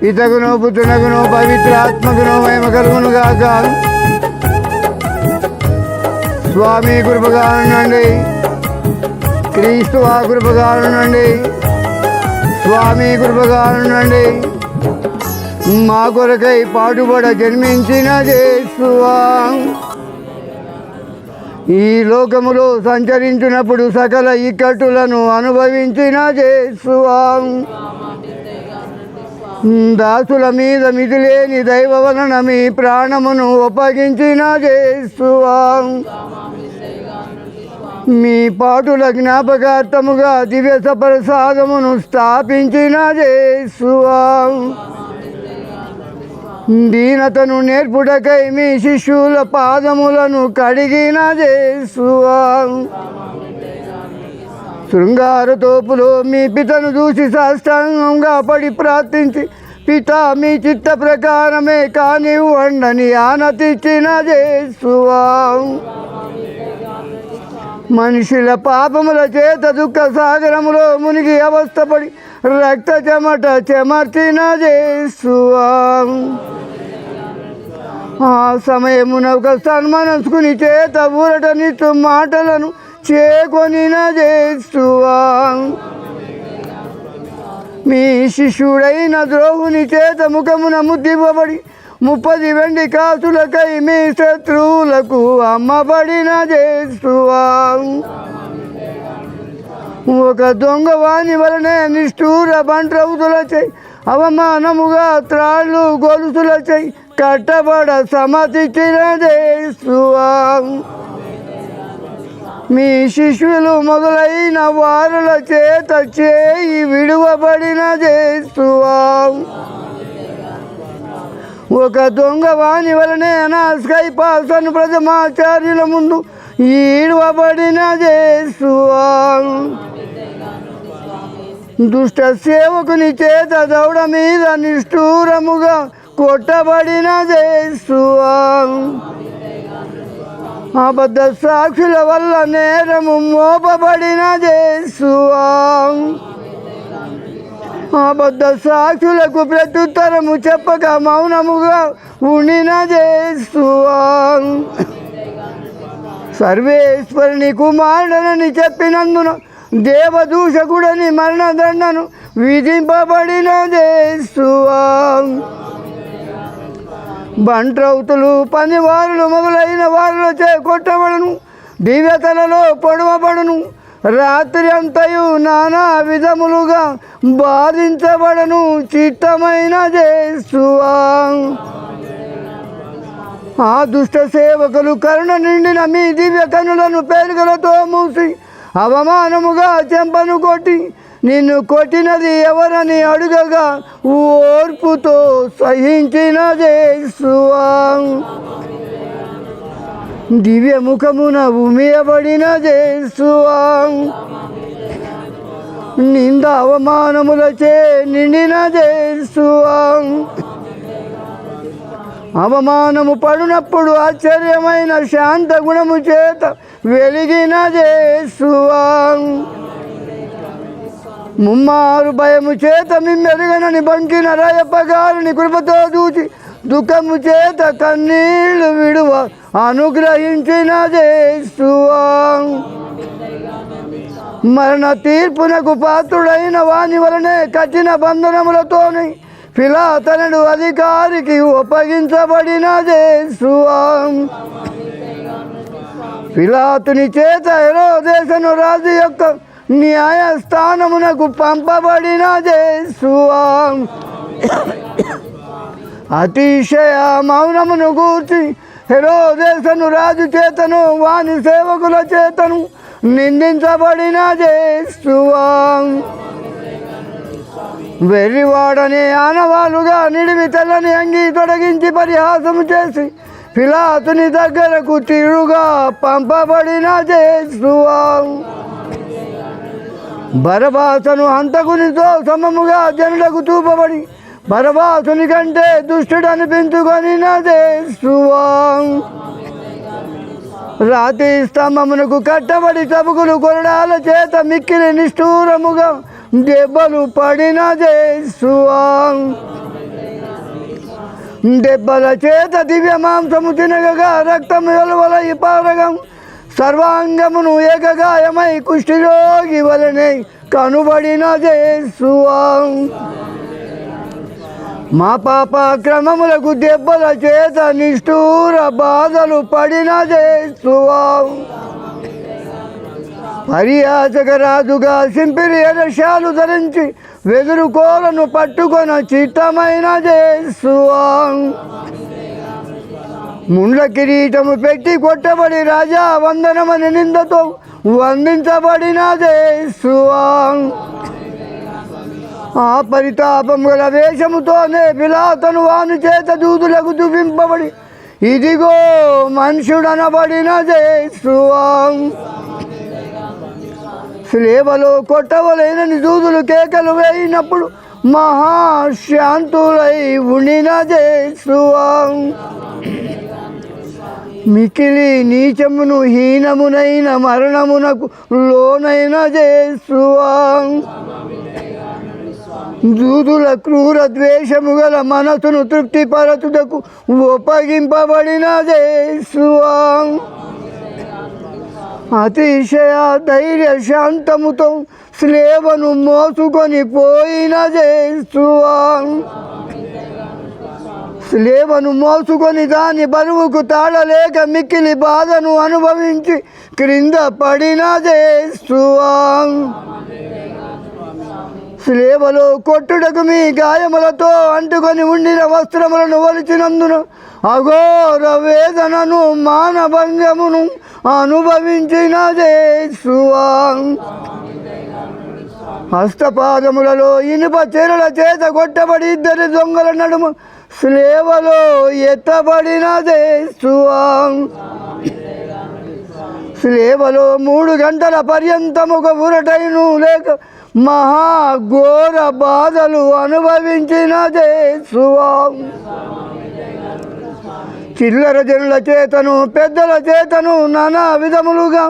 పితకును పుత్రునకును పవిత్రాత్మకును మహిమ కలుగును గాక. స్వామి కృపగా ఉండండి, క్రీస్తు కృపగా ఉండండి, స్వామి కృపగా ఉండండి. మా కొరకై పాటుపడ జన్మించిన యేసువా, ఈ లోకములో సంచరించినప్పుడు సకల ఇక్కట్టులను అనుభవించిన యేసువా, దాసుల మీద మితిలేని దైవ వలన మీ ప్రాణమును ఒప్పగించిన యేసువా, మీ పాటుల జ్ఞాపకార్థముగా దివ్య ప్రసాదమును స్థాపించిన యేసువా, దీనతను నేర్పుటకై మీ శిష్యుల పాదములను కడిగిన యేసువా, శృంగార తోపులో మీ పితను చూసి సాష్టాంగంగా పడి ప్రార్థించి పితా మీ చిత్త ప్రకారమే కానివ్వండని ఆనతిచ్చిన యేసువా, మనుషుల పాపముల చేత దుఃఖ సాగరములో మునిగి అవస్థపడి రక్త చెమట చెమర్చిన యేసువా, ఆ సమయమున ఒక సన్మనస్కుని చేత ఊరటనిచ్చు మాటలను చేకొనిన యేసువా, మీ శిష్యుడైన ద్రోహుని చేత ముఖమున ముద్దివ్వబడి 30 వెండి కాసులకై మీ శత్రువులకు అమ్మబడిన యేసువా, ఒక దొంగ వాని వలనే నిష్ఠూర బంట్రవుతులచై అవమానముగా త్రాళ్ళు గొలుసులచై కట్టబడ సమతిచ్చిన యేసువా, మీ శిష్యులు మొదలైన వారుల చేత చేయి విడువబడిన యేసువా, ఒక దొంగ వాని వలనే అనాస్కైపాసను ప్రథమాచార్యుల ముందు ఈడవబడిన యేసువా, దుష్ట సేవకుని చేత దౌడ మీద నిష్ఠూరముగా కొట్టబడిన యేసువా, అబద్ధ సాక్షుల వల్ల నేరము మోపబడిన యేసువా, అబద్ధ సాక్షులకు ప్రత్యుత్తరము చెప్పక మౌనముగా ఉండిన యేసువా, సర్వేశ్వరుని కుమారుడనని చెప్పినందున దేవదూషకుడని మరణదండను విధింపబడిన యేసువా, బంట్రౌతులు పనివారులు మొదలైన వారిలో కొట్టబడును, దివ్యతలలో పొడవబడును, రాత్రి అంతయు నానా విధములుగా బాధించబడను చిత్తమైన యేసువా, ఆ దుష్ట సేవకులు కరుణ నిండిన మీ దివ్య కన్నులను పేరుగలతో మూసి అవమానముగా చెంపను కొట్టి నిన్ను కొట్టినది ఎవరని అడుగగా ఓర్పుతో సహించిన యేసువా, దివ్య ముఖమున ఉమియబడిన యేసువా, నింద అవమానములచే నిండిన యేసువా, అవమానము పడినప్పుడు ఆశ్చర్యమైన శాంత గుణము చేత వెలిగిన యేసువా, ముమ్మారు భయము చేత మిమ్మెరుగనని బంకిన రాయప్పగారిని కృపతో చూచి దుఃఖము చేత కన్నీళ్లు విడువ అనుగ్రహించిన యేసువా, మరణ తీర్పునకు పాత్రుడైన వాని వలనే కఠిన బంధనములతోని పిలాతనుడు అధికారికి ఒప్పగించబడిన యేసువా, పిలాతుని చేత హెరోదేసును రాజు యొక్క న్యాయస్థానమునకు పంపబడిన యేసువా, అతిశయ మౌనమును గూర్చి హెరోదేసును రాజు చేతను వాని సేవకుల చేతను నిందించబడిన యేసువా, వెర్రివాడని ఆనవాలుగా నిడివి తెల్లని అంగీ తొలగించి పరిహాసము చేసి పిలాతుని దగ్గరకు తిరుగా పంపబడిన యేసువా, బరబాసను హంతకునితో సమముగా జనులకు చూపబడి బరబాసుని కంటే దుష్టుడు అనిపించుకొనిన యేసువా, రాతి స్తంభమునకు కట్టబడి చబుకులు కొరడాల చేత మిక్కిలి నిష్ఠూరముగా దెబ్బలు పడిన యేసువా, దెబ్బల చేత దివ్య మాంసము తినగగా రక్తము వెలువల ఈ పారగం సర్వాంగమును ఏకగాయమై కుష్ఠిరోగి వలనే కనుబడిన యేసువా మా పాప క్రమములకు దెబ్బల చేత నిష్ఠూర బాధలు పడిన యేసువా పరియాచక రాజుగా సింపిరి ఎరశాలు ధరించి వెదురు కోలను పట్టుకొన చిత్తమైన యేసువా ముండ్ల కిరీటము పెట్టి కొట్టబడి రాజా వందనమని నిందతో వందించబడిన యేసువా ఆ పరితాపం గల వేషముతోనే పిలాతను వాని చేత దూదులకు చూపింపబడి ఇదిగో మనుషుడనబడిన యేసువా స్లేవలో కొట్టవలేనని దూదులు కేకలు వేయినప్పుడు మహాశాంతులై ఉండిన యేసువా మికిలి నీచమును హీనమునైన మరణమునకు లోనైన యేసువా దూదుల క్రూర ద్వేషము గల మనసును తృప్తిపరచుటకు ఒప్పగింపబడిన యేసువా అతిశయ ధైర్య శాంతముతో స్లేవను మోసుకొని పోయిన యేసువా స్లేవను మోసుకొని దాని బరువుకు తాళలేక మిక్కిలి బాధను అనుభవించి క్రింద పడిన యేసువా స్లేవలో కొట్టుటకు మీ గాయములతో అంటుకొని ఉండిన వస్త్రములను వలిచినందున అఘోర వేదనను మానభంగమును అనుభవించిన యేసువా హస్తపాదములలో ఇనుప చెరల చేత కొట్టబడి ఇద్దరి దొంగల నడుమ స్లేవలో ఎత్తబడిన యేసువా స్లేవలో 3 గంటల పర్యంతముగా ఉరటైను లేక మహాఘోర బాధలు అనుభవించిన యేసువా చిల్లర జనుల చేతను పెద్దల చేతను నానా విధములుగా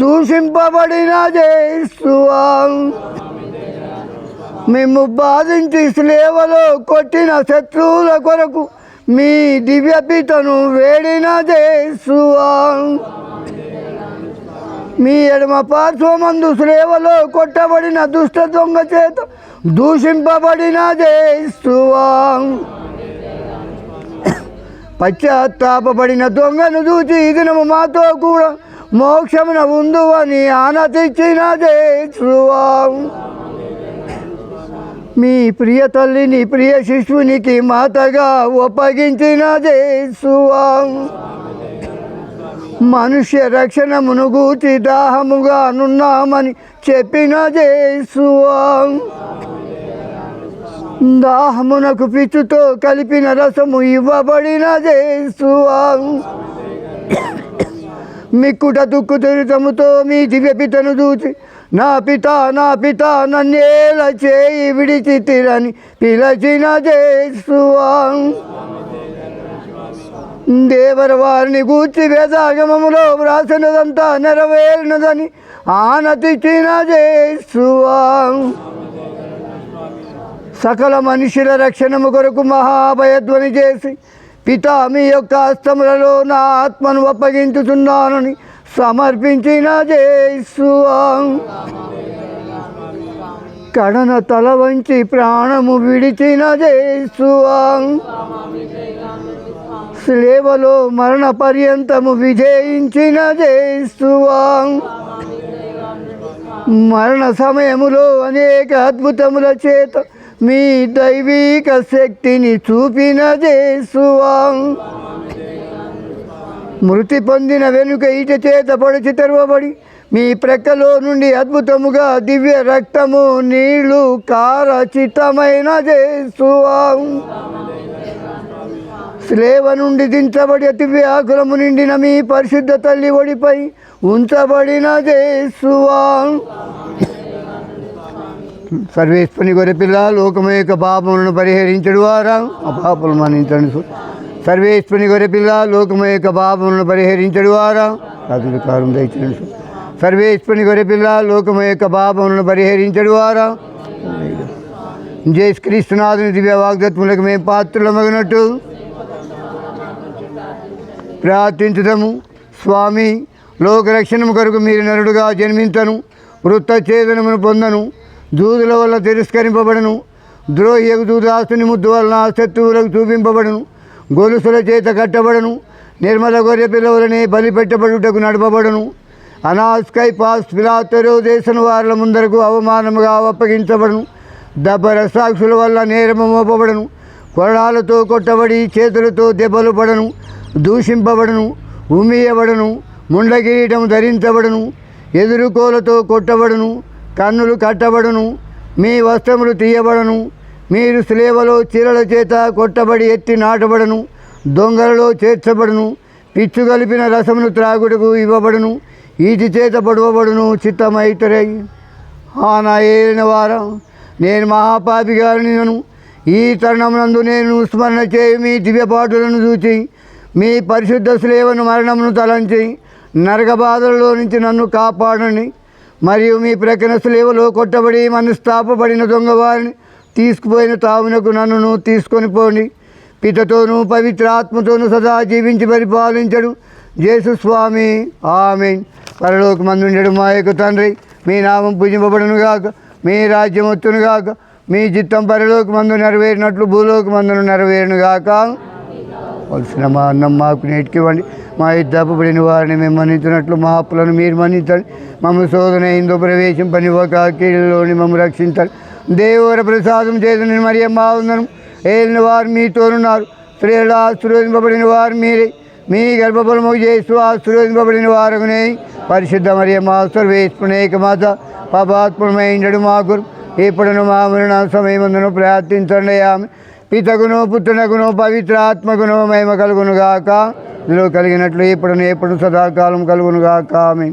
దూషింపబడిన యేసువా మేము బాధించి స్లేవలో కొట్టిన శత్రువుల కొరకు మీ దివ్యపితను వేడిన యేసువా మీ ఎడమ పార్శ్వమందు స్లేవలో కొట్టబడిన దుష్ట దొంగ చేత దూషింపబడిన యేసువా పశ్చాత్తాపబడిన దొంగను చూచి ఈ దినము మాతో కూడా మోక్షమున ఉందు అని ఆనతిచ్చిన యేసువా మీ ప్రియ తల్లిని ప్రియ శిశువునికి మాతగా ఒప్పగించిన యేసువా మనుష్య రక్షణమును గూర్చి దాహముగా నున్నామని చెప్పిన యేసువా దాహమునకు పిచ్చుతో కలిపిన రసము ఇవ్వబడిన యేసువా మిక్కుట దుక్కు దురితముతో మీ దివ్యపితను చూచి నా పిత నన్నేల చేయి విడిచితిరని పిలచిన యేసువా దేవర వారిని గూర్చి వేదాగమములో వ్రాసినదంతా నెరవేరినదని ఆనతిచ్చిన యేసువా సకల మనుషుల రక్షణము కొరకు మహాభయధ్వని చేసి పితా మీ యొక్క హస్తములలో నా ఆత్మను అప్పగించుతున్నానని సమర్పించిన యేసువా కడన తల వంచి ప్రాణము విడిచిన యేసువా స్లేవలో మరణ పర్యంతము విజయించిన యేసువా మరణ సమయములో అనేక అద్భుతముల చేత మీ దైవిక శక్తిని చూపిన యేసువా మృతి పొందిన వెనుక ఈట చేత పొడిచి తెరవబడి మీ ప్రక్కలో నుండి అద్భుతముగా దివ్య రక్తము నీళ్లు కారచితమైన యేసువా స్లేవ నుండి దించబడి అతి వ్యాకులము నిండిన మీ పరిశుద్ధ తల్లి ఒడిపై ఉంచబడిన యేసువా సర్వేశ్వని గొర్రెపిల్ల లోకము యొక్క పాపములను పరిహరించడు వారా ఆ పాపలు మన్నించండి. సర్వేశ్వని గొర్రెపిల్ల లోకము యొక్క పాపములను పరిహరించడు వారా అధికారం దయచండి. సర్వేశ్వని గొర్రెపిల్ల లోకము యొక్క పాపములను పరిహరించడు వారా జయ క్రీస్తునాథుని దివ్య వాగ్దత్ములకు మేము పాత్రులమగినట్టు ప్రార్థించుదము. స్వామి, లోకరక్షణము కొరకు మీరు నరుడుగా జన్మించను, వృత్తఛేదనమును పొందను, దూదుల వల్ల తిరస్కరింపబడను, ద్రోహియకు దూదాస్తుని ముద్దు వలన శత్రువులకు చూపింపబడను, గొలుసుల చేత కట్టబడను, నిర్మల గొర్రె పిల్లవలనే బలిపెట్టబడుటకు నడపబడను, అనాస్కై పాస్ పిలాతరో దేశం వారుల ముందరకు అవమానముగా అప్పగించబడను, దబ్బర సాక్షుల వల్ల నేరము మోపబడను, కొరడాలతో కొట్టబడి చేతులతో దెబ్బలు పడను, దూషింపబడను, ఉమ్మియబడను, ముండకిరీటం ధరించబడను, ఎదురుకోలతో కొట్టబడను, కన్నులు కట్టబడను, మీ వస్త్రములు తీయబడను, మీరు స్లేవలో చీరల చేత కొట్టబడి ఎత్తి నాటబడను, దొంగలలో చేర్చబడును, పిచ్చు కలిపిన రసమును త్రాగుటకు ఇవ్వబడును, ఈటి చేత పొడవబడును. చిత్తమైతరై నా ఏలిన వారా, నేను మహాపాపిగాను. ఈ తరుణమునందు నేను స్మరణ చేయి మీ దివ్యపాటులను చూచి మీ పరిశుద్ధ స్లేవను మరణమును తలంచి నరక బాధలలో నుంచి నన్ను కాపాడండి. మరియు మీ ప్రక్కన స్లేవలో కొట్టబడి మనస్తాపబడిన దొంగవారిని తీసుకుపోయిన తావునకు నన్ను తీసుకొని పోండి. పితతోనూ పవిత్ర ఆత్మతోనూ సదా జీవించి పరిపాలించడు యేసు స్వామి. ఆమేన్. పరలోకమందుండెడు మా యొక్క తండ్రి, మీ నామం పూజింపబడునుగాక, మీ రాజ్యం వచ్చునుగాక, మీ చిత్తం పరలోకమందు నెరవేరినట్లు భూలోకమందును నెరవేరునుగాక. వలసిన మా అన్నం మాకు నేటికివ్వండి, మా తప్పుబడిన వారిని మేము మన్నించినట్లు మా అప్పులను మీరు మన్నించండి. మమ్మల్ని శోధన ఇందో ప్రవేశింపనివ్వక కీళ్ళలోని మమ్మల్ని రక్షించండి. దేవర ప్రసాదం చేసిన మరియమ్మ వందనం. ఏలిన వారు మీతోనున్నారు, స్త్రీలు ఆశీర్వదింపబడిన వారు మీరే, మీ గర్భఫలము యేసు ఆశీర్వదింపబడిన వారునే. పరిశుద్ధ మరియమ్మ సర్వేశ్వనేక మాత పాపాత్మమైండడు మాకు ఎప్పుడును మా మరణ సమయమందును ప్రార్థించండి. ఆమె పితగును పుత్రునకును పవిత్రాత్మకును మహిమ కలుగునుగాక. ఇందులో కలిగినట్లు ఎప్పుడు సదాకాలం కలుగునుగాక. ఆమె